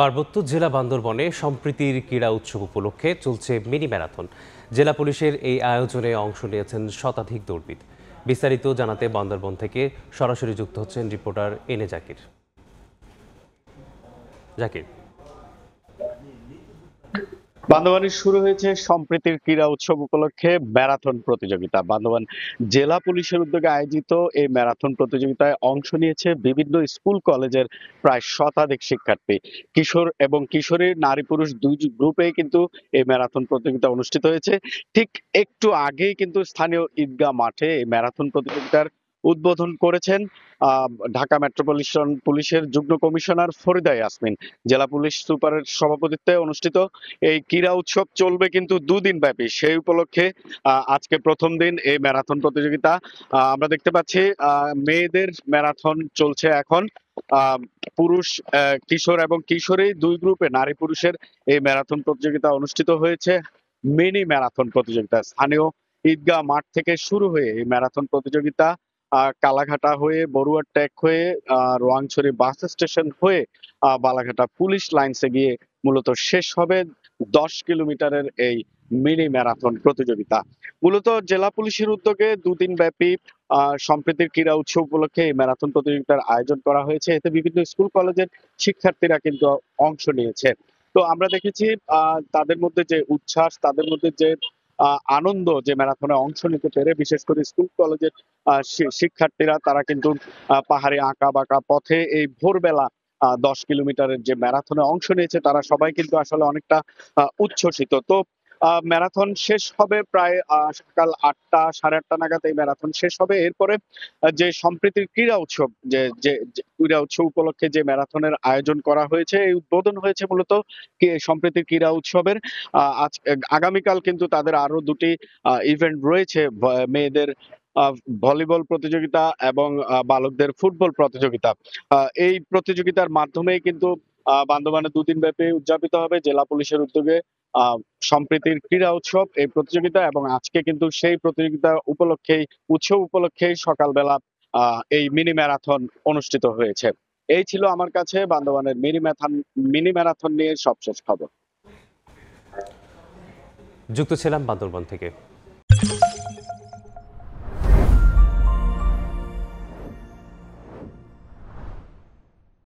পার্বত্য জেলা বান্দরবনে সম্প্রীতির ক্রীড়া উৎসব উপলক্ষে চলছে মিনি ম্যারাথন। জেলা পুলিশের এই আয়োজনে অংশ নিয়েছেন শতাধিক দৌড়বিদ। বিস্তারিত জানাতে বান্দরবন থেকে সরাসরি যুক্ত হচ্ছেন রিপোর্টার এনে জাকির। জাকির, বান্দরবানে শুরু হয়েছে সম্প্রীতির ক্রীড়া উৎসব উপলক্ষে ম্যারাথন প্রতিযোগিতা। বান্দরবান জেলা পুলিশের উদ্যোগে আয়োজিত এই ম্যারাথন প্রতিযোগিতায় অংশ নিয়েছে বিভিন্ন স্কুল কলেজের প্রায় শতাধিক শিক্ষার্থী। কিশোর এবং কিশোরী, নারী পুরুষ দুই গ্রুপে কিন্তু এই ম্যারাথন প্রতিযোগিতা অনুষ্ঠিত হয়েছে। ঠিক একটু আগেই কিন্তু স্থানীয় ঈদগাহ মাঠে এই ম্যারাথন প্রতিযোগিতার উদ্বোধন করেছেন ঢাকা মেট্রোপলিটন পুলিশের যুগ্ম কমিশনার ফরিদা ইয়াসমিন। জেলা পুলিশ সুপারের সভাপতিত্বে অনুষ্ঠিত এই ক্রীড়া উৎসব চলবে কিন্তু দুদিন ব্যাপী। সেই উপলক্ষে আজকে প্রথম দিন এই ম্যারাথন প্রতিযোগিতা। আমরা দেখতে পাচ্ছি মেয়েদের ম্যারাথন চলছে এখন। পুরুষ, কিশোর এবং কিশোরী দুই গ্রুপে নারী পুরুষের এই ম্যারাথন প্রতিযোগিতা অনুষ্ঠিত হয়েছে। মিনি ম্যারাথন প্রতিযোগিতা স্থানীয় ঈদগাহ মাঠ থেকে শুরু হয়ে এই ম্যারাথন প্রতিযোগিতা কালাঘাটা হয়ে, বড়ুয়া টেক হয়ে, রোয়াংছড়ি বাস স্টেশন হয়ে বালাঘাটা পুলিশ লাইনসে গিয়ে মূলত শেষ হবে 10 কিলোমিটারের এই মিনি ম্যারাথন প্রতিযোগিতা। মূলত জেলা পুলিশের উদ্যোগে দুদিন ব্যাপী সম্প্রীতির ক্রীড়া উৎসব উপলক্ষে এই ম্যারাথন প্রতিযোগিতার আয়োজন করা হয়েছে। এতে বিভিন্ন স্কুল কলেজের শিক্ষার্থীরা কিন্তু অংশ নিয়েছে। তো আমরা দেখেছি তাদের মধ্যে যে উচ্ছ্বাস, তাদের মধ্যে যে আনন্দ, যে ম্যারাথনে অংশ নিতে পেরে, বিশেষ করে স্কুল কলেজের শিক্ষার্থীরা তারা কিন্তু পাহাড়ে আঁকা বাঁকা পথে এই ভোরবেলা 10 কিলোমিটারের যে ম্যারাথনে অংশ নিয়েছে তারা সবাই কিন্তু আসলে অনেকটা উচ্ছ্বসিত। তো ম্যারাথন শেষ হবে প্রায় সকাল 8টা, সাড়ে 8টা নাগাদ এই ম্যারাথন শেষ হবে। এরপরে যে সম্প্রীতির ক্রীড়া উৎসব, যে যে যে ক্রীড়া উৎসব উপলক্ষে যে ম্যারাথনের আয়োজন করা হয়েছে, এই উদ্বোধন হয়েছে মূলত সম্প্রীতির ক্রীড়া উৎসবের। আজ আগামীকাল কিন্তু তাদের আরো দুটি ইভেন্ট রয়েছে, মেয়েদের ভলিবল প্রতিযোগিতা এবং বালকদের ফুটবল প্রতিযোগিতা। এই প্রতিযোগিতার মাধ্যমেই কিন্তু বান্দরবানে দুদিন ব্যাপী উদযাপিত হবে জেলা পুলিশের উদ্যোগে সম্প্রীতির ক্রীড়া উৎসব এই প্রতিযোগিতা। এবং আজকে কিন্তু সেই প্রতিযোগিতা উপলক্ষেই, উৎসব উপলক্ষেই সকালবেলা এই মিনি ম্যারাথন অনুষ্ঠিত হয়েছে। এই ছিল আমার কাছে বান্দরবানের মিনি ম্যারাথন নিয়ে সবশেষ খবর। যুক্ত ছিলাম বান্দরবন থেকে।